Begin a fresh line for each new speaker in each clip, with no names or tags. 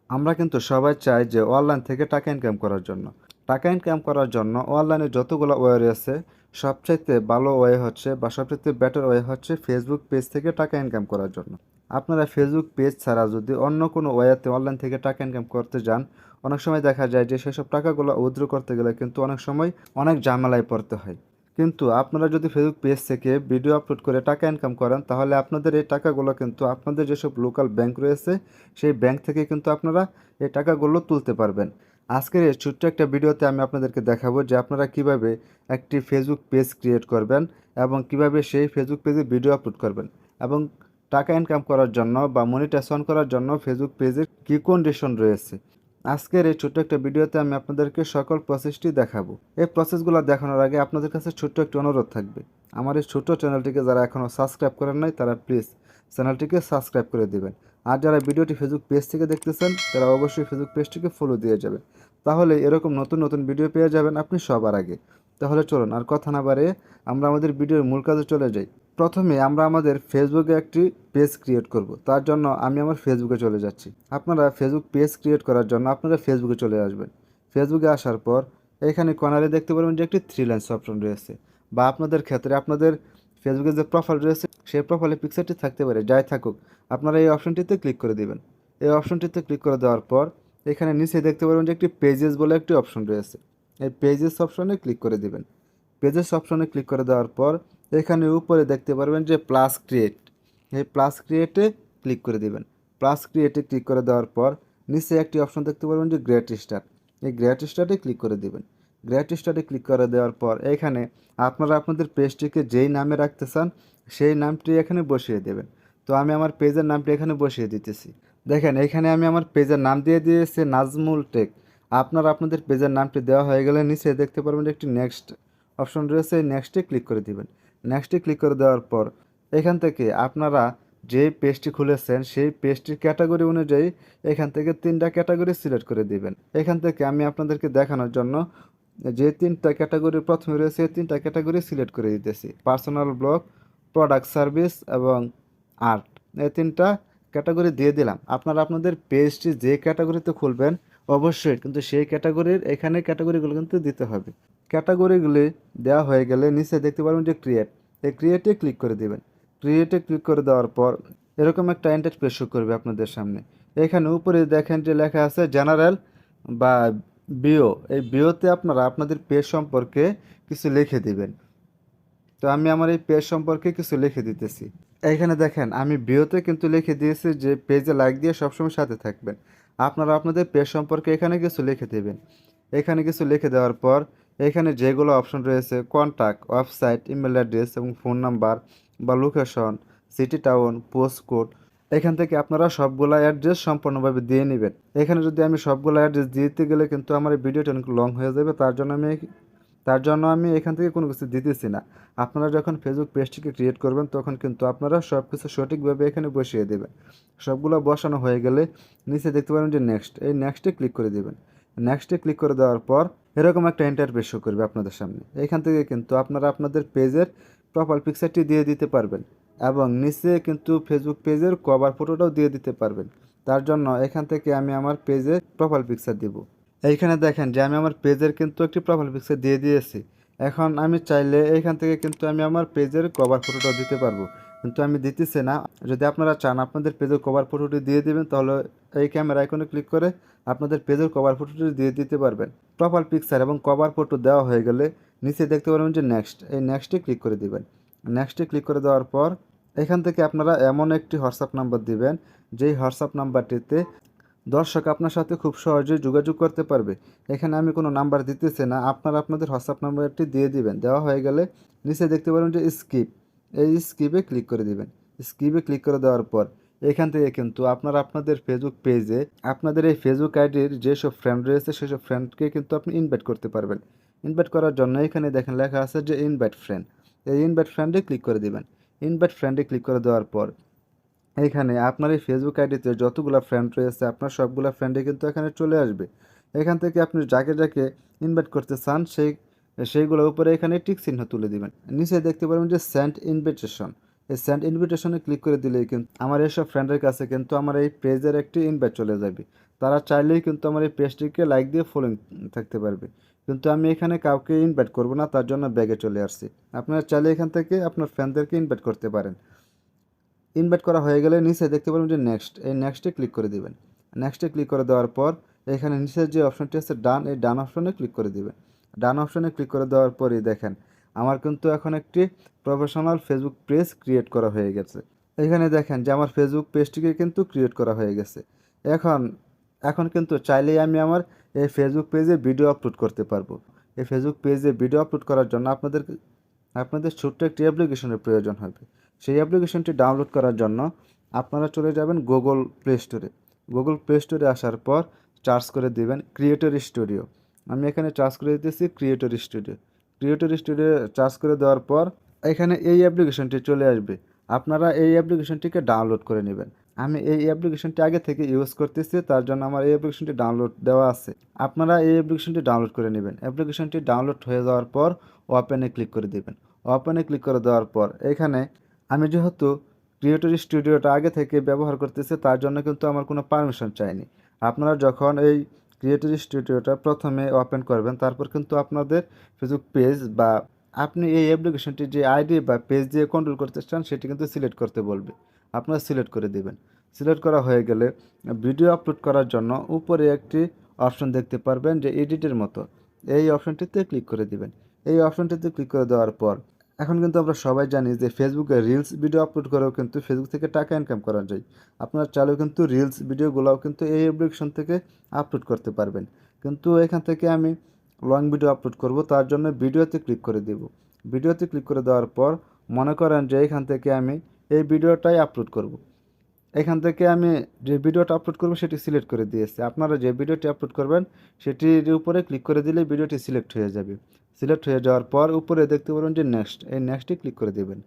আমরা কিন্তু সবাই চাই যে অনলাইন থেকে টাকা ইনকাম করার জন্য। টাকা ইনকাম করার জন্য অনলাইনে যতগুলো ওয়ে রয়েছে, সবচাইতে ভালো ওয়ে হচ্ছে বা সবচাইতে বেটার ওয়ে হচ্ছে ফেসবুক পেজ থেকে টাকা ইনকাম করার জন্য। আপনারা ফেসবুক পেজ ছাড়া যদি অন্য কোনো ওয়েতে অনলাইন থেকে টাকা ইনকাম করতে যান, অনেক সময় দেখা যায় যে সেসব টাকাগুলো উইথড্র করতে গেলে কিন্তু অনেক সময় অনেক ঝামেলায় পড়তে হয়। কিন্তু আপনারা যদি ফেসবুক পেজ থেকে ভিডিও আপলোড করে টাকা ইনকাম করেন, তাহলে আপনাদের এই টাকাগুলো কিন্তু আপনাদের যেসব লোকাল ব্যাংক রয়েছে সেই ব্যাংক থেকে কিন্তু আপনারা এই টাকাগুলো তুলতে পারবেন। আজকের এই ছোট্ট একটা ভিডিওতে আমি আপনাদেরকে দেখাবো যে আপনারা কিভাবে একটি ফেসবুক পেজ ক্রিয়েট করবেন এবং কিভাবে সেই ফেসবুক পেজে ভিডিও আপলোড করবেন এবং টাকা ইনকাম করার জন্য বা মনিটাইজেশন করার জন্য ফেসবুক পেজের কী কন্ডিশন রয়েছে। আজকের এই ছোট্ট একটা ভিডিওতে আমি আপনাদেরকে সকল প্রসেসটি দেখাবো। এই প্রসেসগুলো দেখানোর আগে আপনাদের কাছে ছোট্ট একটি অনুরোধ থাকবে। আমার এই ছোট্ট চ্যানেলটিকে যারা এখনও সাবস্ক্রাইব করেন নাই তারা প্লিজ চ্যানেলটিকে সাবস্ক্রাইব করে দিবেন। আর যারা ভিডিওটি ফেসবুক পেজ থেকে দেখতেছেন তারা অবশ্যই ফেসবুক পেজটিকে ফলো দিয়ে যাবেন। তাহলে এরকম নতুন নতুন ভিডিও পেয়ে যাবেন আপনি সবার আগে। তাহলে চলুন আর কথা না বাড়িয়ে আমরা আমাদের ভিডিওর মূল কাজে চলে যাই। প্রথমে আমরা আমাদের ফেসবুকে একটি পেজ ক্রিয়েট করব। তার জন্য আমি আমার ফেসবুকে চলে যাচ্ছি। আপনারা ফেসবুক পেজ ক্রিয়েট করার জন্য আপনারা ফেসবুকে চলে আসবেন। ফেসবুকে আসার পর এখানে কর্নারে দেখতে পারবেন যে একটি থ্রি লাইন্স অপশন রয়েছে, বা আপনাদের ক্ষেত্রে আপনাদের ফেসবুকে যে প্রোফাইল রয়েছে সেই প্রোফাইলে পিকচারটি থাকতে পারে, যাই থাকুক আপনারা এই অপশনটিতে ক্লিক করে দিবেন। এই অপশনটিতে ক্লিক করে দেওয়ার পর এখানে নিচে দেখতে পারবেন যে একটি পেজেস বলে একটি অপশন রয়েছে। এই পেজেস অপশনে ক্লিক করে দিবেন। পেজেস অপশনে ক্লিক করে দেওয়ার পর এখানে উপরে দেখতে পারবেন যে প্লাস ক্রিয়েট, এই প্লাস ক্রিয়েটে ক্লিক করে দিবেন। প্লাস ক্রিয়েটে ক্লিক করে দেওয়ার পর নিচে একটি অপশন দেখতে পারবেন যে গ্রেট স্টার্ট, এই গ্রেট স্টার্টে ক্লিক করে দিবেন। গ্রেট স্টার্টে ক্লিক করে দেওয়ার পর এখানে আপনারা আপনাদের পেজটিকে যেই নামে রাখতে চান সেই নামটি এখানে বসিয়ে দেবেন। তো আমি আমার পেজের নামটি এখানে বসিয়ে দিতেছি। দেখেন এখানে আমি আমার পেজের নাম দিয়ে দিয়েছি নাজমুল টেক। আপনারা আপনাদের পেজের নামটি দেওয়া হয়ে গেলে নিচে দেখতে পারবেন যে একটি নেক্সট অপশন রয়েছে, নেক্সটে ক্লিক করে দিবেন। নেক্সটে ক্লিক করে দেওয়ার পর এখান থেকে আপনারা যে পেজটি খুলেছেন সেই পেজটির ক্যাটাগরি অনুযায়ী এখান থেকে 3টা ক্যাটাগরি সিলেক্ট করে দিবেন। এখান থেকে আমি আপনাদেরকে দেখানোর জন্য যে 3টা ক্যাটাগরি প্রথমে রয়েছে এই 3টা ক্যাটাগরি সিলেক্ট করে দিতেছি। পার্সোনাল ব্লগ, প্রোডাক্ট সার্ভিস এবং আর্ট, এই 3টা ক্যাটাগরি দিয়ে দিলাম। আপনারা আপনাদের পেজটি যে ক্যাটাগরিতে খুলবেন অবশ্যই কিন্তু সেই ক্যাটাগরির এখানে ক্যাটাগরিগুলো কিন্তু দিতে হবে। ক্যাটাগরিগুলি দেওয়া হয়ে গেলে নিচে দেখতে পারবেন যে ক্রিয়েট, এই ক্রিয়েটে ক্লিক করে দেবেন। ক্রিয়েটে ক্লিক করে দেওয়ার পর এরকম একটা ইন্টারফেস শো করবে আপনাদের সামনে। এখানে উপরে দেখেন যে লেখা আছে জেনারেল বা বিও, এই বিওতে আপনারা আপনাদের পেজ সম্পর্কে কিছু লিখে দিবেন। তো আমি আমার এই পেজ সম্পর্কে কিছু লিখে দিতেছি। এইখানে দেখেন আমি বিওতে কিন্তু লিখে দিয়েছি যে পেজে লাইক দিয়ে সবসময় সাথে থাকবেন। আপনারা আপনাদের পেজ সম্পর্কে এখানে কিছু লিখে দেবেন। এখানে কিছু লিখে দেওয়ার পর এখানে যেগুলো অপশন রয়েছে কন্ট্যাক্ট, ওয়েবসাইট, ইমেল অ্যাড্রেস এবং ফোন নাম্বার বা location, city town, post code, এখান থেকে আপনারা সবগুলা অ্যাড্রেস সম্পূর্ণভাবে দিয়ে নেবেন। এখানে যদি আমি সবগুলো অ্যাড্রেস দিতে গেলে কিন্তু আমার এই ভিডিওটা অনেক লং হয়ে যাবে, তার জন্য আমি এখান থেকে কোনো কিছু দিতেছি না। আপনারা যখন ফেসবুক পেজটিকে ক্রিয়েট করবেন তখন কিন্তু আপনারা সব কিছু সঠিকভাবে এখানে বসিয়ে দেবেন। সবগুলো বসানো হয়ে গেলে নিচে দেখতে পারেন যে নেক্সট, এই নেক্সটে ক্লিক করে দেবেন। নেক্সটে ক্লিক করে দেওয়ার পর এরকম একটা ইন্টারফেস শো করবে আপনাদের সামনে। এখান থেকে কিন্তু আপনারা আপনাদের পেজের প্রোফাইল পিকচারটি দিয়ে দিতে পারবেন এবং নিচে কিন্তু ফেসবুক পেজের কভার ফটোটাও দিয়ে দিতে পারবেন। তার জন্য এখান থেকে আমি আমার পেজে প্রোফাইল পিকচার দিব। এইখানে দেখেন যে আমি আমার পেজের কিন্তু একটি প্রোফাইল পিকচার দিয়ে দিয়েছি। এখন আমি চাইলে এইখান থেকে কিন্তু আমি আমার পেজের কভার ফটোটাও দিতে পারবো, কিন্তু আমি দিতেছি না। যদি আপনারা চান আপনাদের পেজের কভার ফটোটি দিয়ে দিবেন তাহলে এই ক্যামেরা আইকনে ক্লিক করে আপনাদের পেজের কভার ফটোটি দিয়ে দিতে পারবেন। প্রোফাইল পিকচার এবং কভার ফটো দেওয়া হয়ে গেলে নিচে দেখতে পারবেন যে নেক্সট, এই নেক্সটে ক্লিক করে দিবেন। নেক্সটে ক্লিক করে দেওয়ার পর এখান থেকে আপনারা এমন একটি হোয়াটসঅ্যাপ নাম্বার দিবেন যেই হোয়াটসঅ্যাপ নাম্বারটিতে দর্শক আপনার সাথে খুব সহজেই যোগাযোগ করতে পারবে। এখানে আমি কোনো নাম্বার দিতেছি না, আপনারা আপনাদের হোয়াটসঅ্যাপ নাম্বারটি দিয়ে দিবেন। দেওয়া হয়ে গেলে নিচে দেখতে পারেন যে স্কিপ, এই স্কিপে ক্লিক করে দিবেন। স্কিপে ক্লিক করে দেওয়ার পর এখান থেকে কিন্তু আপনারা আপনাদের ফেসবুক পেজে আপনাদের এই ফেসবুক আইডির যেসব ফ্রেন্ড রয়েছে সেসব ফ্রেন্ডকে কিন্তু আপনি ইনভাইট করতে পারবেন। ইনভাইট করার জন্য এখানে দেখেন লেখা আছে যে ইনভাইট ফ্রেন্ড, এই ইনভাইট ফ্রেন্ডে ক্লিক করে দিবেন। ইনভাইট ফ্রেন্ডে ক্লিক করে দেওয়ার পর এইখানে আপনার এই ফেসবুক আইডিতে যতগুলো ফ্রেন্ড রয়েছে আপনার সবগুলো ফ্রেন্ডই কিন্তু এখানে চলে আসবে। এখান থেকে আপনি যাকে যাকে ইনভাইট করতে চান সেইগুলোর উপরে এখানে টিক চিহ্ন তুলে দিবেন। নিচে দেখতে পারবেন যে সেন্ড ইনভিটেশন, এই সেন্ড ইনভিটেশনে ক্লিক করে দিলেই কিন্তু আমার এইসব ফ্রেন্ডের কাছে কিন্তু আমার এই পেজের একটি ইনভাইট চলে যাবে। তারা চাইলেই কিন্তু আমার এই পেজটিকে লাইক দিয়ে ফলোইং থাকতে পারবে। কিন্তু আমি এখানে কাউকে ইনভাইট করব না, তার জন্য ব্যাগে চলে আসছি। আপনারা চাইলে এখান থেকে আপনার ফ্রেন্ডদেরকে ইনভাইট করতে পারেন। ইনভাইট করা হয়ে গেলে নিচে দেখতে পাবেন যে নেক্সট, এই নেক্সটে ক্লিক করে দিবেন। নেক্সটে ক্লিক করে দেওয়ার পর এখানে নিচের যে অপশনটি আছে ডান, এই ডান অপশনে ক্লিক করে দিবেন। ডান অপশনে ক্লিক করে দেওয়ার পরই দেখেন আমার কিন্তু এখন একটি প্রফেশনাল ফেসবুক পেজ ক্রিয়েট করা হয়ে গেছে। এখানে দেখেন যে আমার ফেসবুক পেজটিকে কিন্তু ক্রিয়েট করা হয়ে গেছে। এখন এখন কিন্তু চাইলেই আমি আমার এই ফেসবুক পেজে ভিডিও আপলোড করতে পারবো। এই ফেসবুক পেজে ভিডিও আপলোড করার জন্য আপনাদের ছোট্ট একটি অ্যাপ্লিকেশনের প্রয়োজন হবে। সেই অ্যাপ্লিকেশনটি ডাউনলোড করার জন্য আপনারা চলে যাবেন গুগল প্লে স্টোরে। গুগল প্লে স্টোরে আসার পর সার্চ করে দিবেন ক্রিয়েটর স্টুডিও। আমি এখানে সার্চ করে দিতেছি creator studio. Creator studio search করে দেওয়ার পর এখানে এই অ্যাপ্লিকেশনটি চলে আসবে। আপনারা এই অ্যাপ্লিকেশনটিকে ডাউনলোড করে নেবেন। আমি এই অ্যাপ্লিকেশনটি আগে থেকে ইউজ করতেছি, তার জন্য আমার এই অ্যাপ্লিকেশনটি ডাউনলোড দেওয়া আছে। আপনারা এই অ্যাপ্লিকেশনটি ডাউনলোড করে নেবেন। অ্যাপ্লিকেশনটি ডাউনলোড হয়ে যাওয়ার পর ওপেনে ক্লিক করে দেবেন। ওপেনে ক্লিক করে দেওয়ার পর এখানে আমি যেহেতু ক্রিয়েটর স্টুডিওটা আগে থেকে ব্যবহার করতেছি, তার জন্য কিন্তু আমার কোনো পারমিশন চাইনি। আপনারা যখন এই ক্রিয়েটর স্টুডিওটা প্রথমে ওপেন করবেন, তারপর কিন্তু আপনাদের ফেসবুক পেজ বা আপনি এই অ্যাপ্লিকেশনটি যে আইডি বা পেজ দিয়ে কন্ট্রোল করতে চান সেটি কিন্তু সিলেক্ট করতে বলবে। আপনারা সিলেক্ট করে দেবেন। সিলেক্ট করা হয়ে গেলে ভিডিও আপলোড করার জন্য উপরে একটি অপশন দেখতে পারবেন যে এডিটের মতো, এই অপশনটিতে ক্লিক করে দিবেন। এই অপশনটিতে ক্লিক করে দেওয়ার পর এখন কিন্তু আমরা সবাই জানি যে ফেসবুকে রিলস ভিডিও আপলোড করেও কিন্তু ফেসবুক থেকে টাকা ইনকাম করা যায়। আপনার চাইলেও কিন্তু রিলস ভিডিওগুলোও কিন্তু এই অ্যাপ্লিকেশন থেকে আপলোড করতে পারবেন। কিন্তু এখান থেকে আমি লং ভিডিও আপলোড করব, তার জন্য ভিডিওতে ক্লিক করে দেব। ভিডিওতে ক্লিক করে দেওয়ার পর মনে করেন যে এখান থেকে আমি এই ভিডিওটাই আপলোড করব। এখান থেকে আমি যে ভিডিওটা আপলোড করব সেটি সিলেক্ট করে দিয়েছি। আপনারা যে ভিডিওটি আপলোড করবেন সেটির উপরে ক্লিক করে দিলে ভিডিওটি সিলেক্ট হয়ে যাবে। সিলেক্ট হয়ে যাওয়ার পর উপরে দেখতে পাবেন যে নেক্সট, এই নেক্সটে ক্লিক করে দেবেন।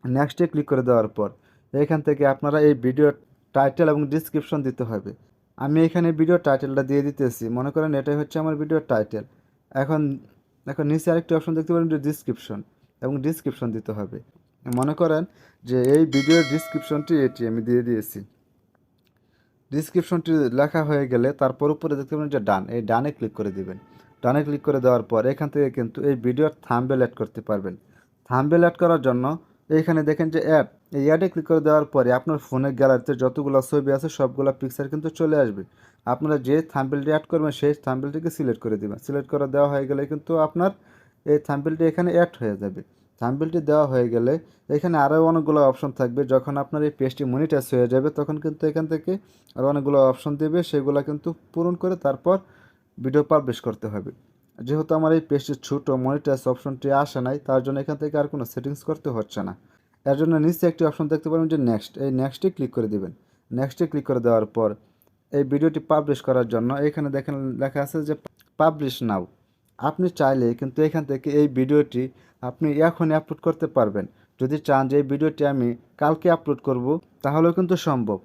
নেক্সটে ক্লিক করে দেওয়ার পর এখান থেকে আপনারা এই ভিডিও টাইটেল এবং ডিসক্রিপশন দিতে হবে। আমি এখানে ভিডিও টাইটেলটা দিয়ে দিতেছি, মনে করেন এটাই হচ্ছে আমার ভিডিও টাইটেল। এখন এখন নিচে আরেকটি অপশন দেখতে পারেন যে ডিসক্রিপশন, এবং ডিসক্রিপশন দিতে হবে। মনে করেন যে এই ভিডিওর ডিসক্রিপশনটি এটি আমি দিয়ে দিয়েছি। ডিসক্রিপশনটি লেখা হয়ে গেলে তারপর উপরে দেখতে পাবেন যে ডান, এই ডানে ক্লিক করে দিবেন। ডানে ক্লিক করে দেওয়ার পর এখান থেকে কিন্তু এই ভিডিওর থাম্বনেল অ্যাড করতে পারবেন। থাম্বনেল অ্যাড করার জন্য এইখানে দেখেন যে অ্যাড, এই অ্যাডে ক্লিক করে দেওয়ার পরে আপনার ফোনের গ্যালারিতে যতগুলো ছবি আছে সবগুলো পিকচার কিন্তু চলে আসবে। আপনারা যে থাম্বনেলটি অ্যাড করবেন সেই থাম্বনেলটিকে সিলেক্ট করে দেবেন। সিলেক্ট করে দেওয়া হয়ে গেলে কিন্তু আপনার এই থাম্বনেলটি এখানে অ্যাড হয়ে যাবে। থাম্বনেলটি দেওয়া হয়ে গেলে এখানে আরও অনেকগুলো অপশন থাকবে। যখন আপনার এই পেজটি মনিটাইজ হয়ে যাবে তখন কিন্তু এখান থেকে আরও অনেকগুলো অপশন দেবে, সেগুলো কিন্তু পূরণ করে তারপর ভিডিও পাবলিশ করতে হবে। যেহেতু আমার এই পেজটি ছোটো, মনিটাইজ অপশনটি আসে নাই, তার জন্য এখান থেকে আর কোনো সেটিংস করতে হচ্ছে না। এর জন্য নিচে একটি অপশন দেখতে পাবেন যে নেক্সট, এই নেক্সটে ক্লিক করে দেবেন। নেক্সটে ক্লিক করে দেওয়ার পর এই ভিডিওটি পাবলিশ করার জন্য এখানে দেখেন লেখা আছে যে পাবলিশ নাও। আপনি চাইলে কিন্তু এখান থেকে এই ভিডিওটি আপনি এখনই আপলোড করতে পারবেন। যদি চান যে এই ভিডিওটি আমি কালকে আপলোড করব তাহলেও কিন্তু সম্ভব।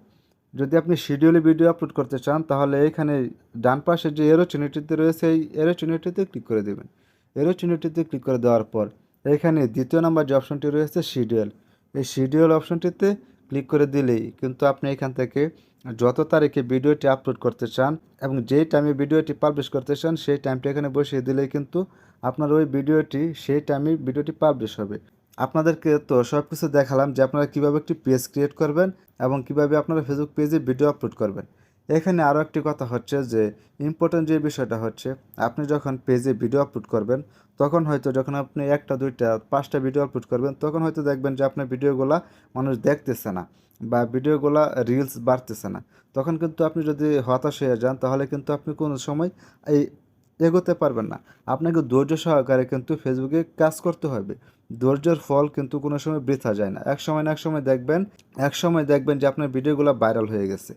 যদি আপনি শিডিউলে ভিডিও আপলোড করতে চান তাহলে এখানে ডান পাশে যে এরো চিহ্নটিতে রয়েছে এই এরো চিহ্নটিতে ক্লিক করে দেবেন। এরো চিহ্নটিতে ক্লিক করে দেওয়ার পর এখানে দ্বিতীয় নাম্বার যে অপশনটি রয়েছে শিডিউল, এই শিডিউল অপশনটিতে ক্লিক করে দিলেই কিন্তু আপনি এখান থেকে যত তারিখে ভিডিওটি আপলোড করতে চান এবং যেই টাইমে ভিডিওটি পাবলিশ করতে চান সেই টাইমটি এখানে বসিয়ে দিলেই কিন্তু আপনার ওই ভিডিওটি সেই টাইমে ভিডিওটি পাবলিশ হবে। আপনাদেরকে তো সব কিছু দেখালাম যে আপনারা কীভাবে একটি পেজ ক্রিয়েট করবেন এবং কিভাবে আপনারা ফেসবুক পেজে ভিডিও আপলোড করবেন। এখানে আরও একটি কথা হচ্ছে যে ইম্পর্টেন্ট যে বিষয়টা হচ্ছে, আপনি যখন পেজে ভিডিও আপলোড করবেন তখন হয়তো যখন আপনি একটা দুইটা পাঁচটা ভিডিও আপলোড করবেন তখন হয়তো দেখবেন যে আপনার ভিডিওগুলো মানুষ দেখতেছে না বা ভিডিওগুলো রিলস বাড়তেছে না। তখন কিন্তু আপনি যদি হতাশ হয়ে যান তাহলে কিন্তু আপনি কোনো সময় এই এগোতে পারবেন না। আপনাকে ধৈর্য সহকারে কিন্তু ফেসবুকে কাজ করতে হবে। ধৈর্যের ফল কিন্তু কোনো সময় বৃথা যায় না। এক সময় না এক সময় দেখবেন যে আপনার ভিডিওগুলো ভাইরাল হয়ে গেছে।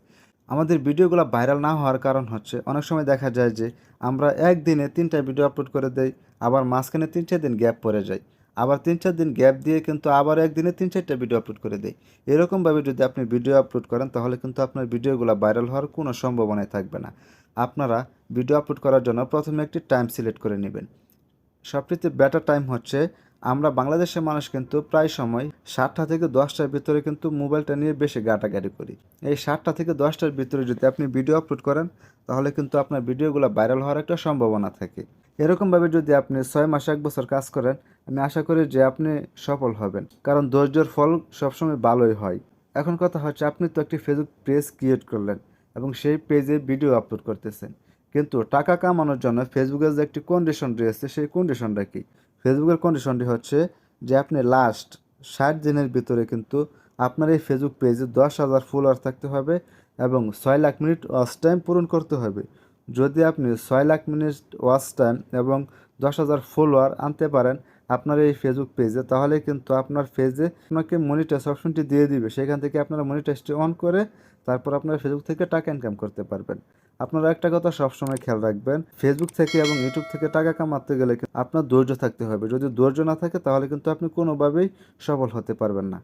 আমাদের ভিডিওগুলো ভাইরাল না হওয়ার কারণ হচ্ছে অনেক সময় দেখা যায় যে আমরা একদিনে 3টা ভিডিও আপলোড করে দেই, আবার মাঝখানে 3-4 দিন গ্যাপ পড়ে যায়, আবার 3-4 দিন গ্যাপ দিয়ে কিন্তু আবার একদিনে 3-4টা ভিডিও আপলোড করে দেই। এরকমভাবে যদি আপনি ভিডিও আপলোড করেন তাহলে কিন্তু আপনার ভিডিওগুলো ভাইরাল হওয়ার কোনো সম্ভাবনাই থাকবে না। আপনারা ভিডিও আপলোড করার জন্য প্রথমে একটি টাইম সিলেক্ট করে নেবেন। সবচেয়ে বেটার টাইম হচ্ছে আমরা বাংলাদেশের মানুষ কিন্তু প্রায় সময় 7টা থেকে 10টার ভিতরে কিন্তু মোবাইলটা নিয়ে বেশি ঘাটাঘাটি করি। এই 7টা থেকে 10টার ভিতরে যদি আপনি ভিডিও আপলোড করেন তাহলে কিন্তু আপনার ভিডিওগুলো ভাইরাল হওয়ার একটা সম্ভাবনা থাকে। এরকমভাবে যদি আপনি 6 মাস 1 বছর কাজ করেন, আমি আশা করি যে আপনি সফল হবেন, কারণ ধৈর্যের ফল সবসময় ভালোই হয়। এখন কথা হচ্ছে, আপনি তো একটি ফেসবুক পেজ ক্রিয়েট করলেন এবং সেই পেজে ভিডিও আপলোড করতেছেন, কিন্তু টাকা কামানোর জন্য ফেসবুকের যে একটি কন্ডিশন রয়েছে, সেই কন্ডিশনটা কি? ফেসবুকের কন্ডিশনটি হচ্ছে যে আপনি লাস্ট 60 দিনের ভিতরে কিন্তু আপনার এই ফেসবুক পেজে 10,000 ফলোয়ার থাকতে হবে এবং 6 লাখ মিনিট ওয়াচ টাইম পূরণ করতে হবে। যদি আপনি 6 লাখ মিনিট ওয়াচ টাইম এবং 10,000 ফলোয়ার আনতে পারেন আপনার এই ফেসবুক পেজে, তাহলে কিন্তু আপনার পেজে আপনাকে মনিটাইজ অপশনটি দিয়ে দিবে। সেখান থেকে আপনারা মনিটাইজটি অন করে তারপর আপনারা ফেসবুক থেকে টাকা ইনকাম করতে পারবেন। আপনারা একটা কথা সবসময় খেয়াল রাখবেন, ফেসবুক থেকে এবং ইউটিউব থেকে টাকা কামাতে গেলে আপনার ধৈর্য থাকতে হবে। যদি ধৈর্য না থাকে তাহলে কিন্তু আপনি কোনোভাবেই সফল হতে পারবেন না।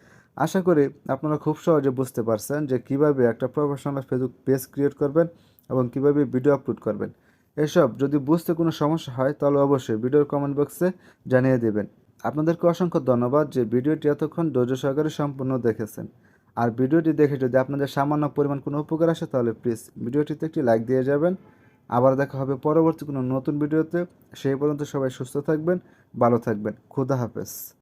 আশা করি আপনারা খুব সহজে বুঝতে পারছেন যে কিভাবে একটা প্রফেশনাল ফেসবুক পেজ ক্রিয়েট করবেন এবং কিভাবে ভিডিও আপলোড করবেন। এসব যদি বুঝতে কোনো সমস্যা হয় তাহলে অবশ্যই ভিডিওর কমেন্ট বক্সে জানিয়ে দেবেন। আপনাদেরকে অসংখ্য ধন্যবাদ যে ভিডিওটি এতক্ষণ ধৈর্য সহকারে সম্পূর্ণ দেখেছেন। আর ভিডিওটি দেখে যদি আপনাদের সামান্য পরিমাণ কোনো উপকার আসে তাহলে প্লিজ ভিডিওটিতে একটি লাইক দিয়ে যাবেন। আবার দেখা হবে পরবর্তী কোনো নতুন ভিডিওতে। সেই পর্যন্ত সবাই সুস্থ থাকবেন, ভালো থাকবেন। খুদা হাফেজ।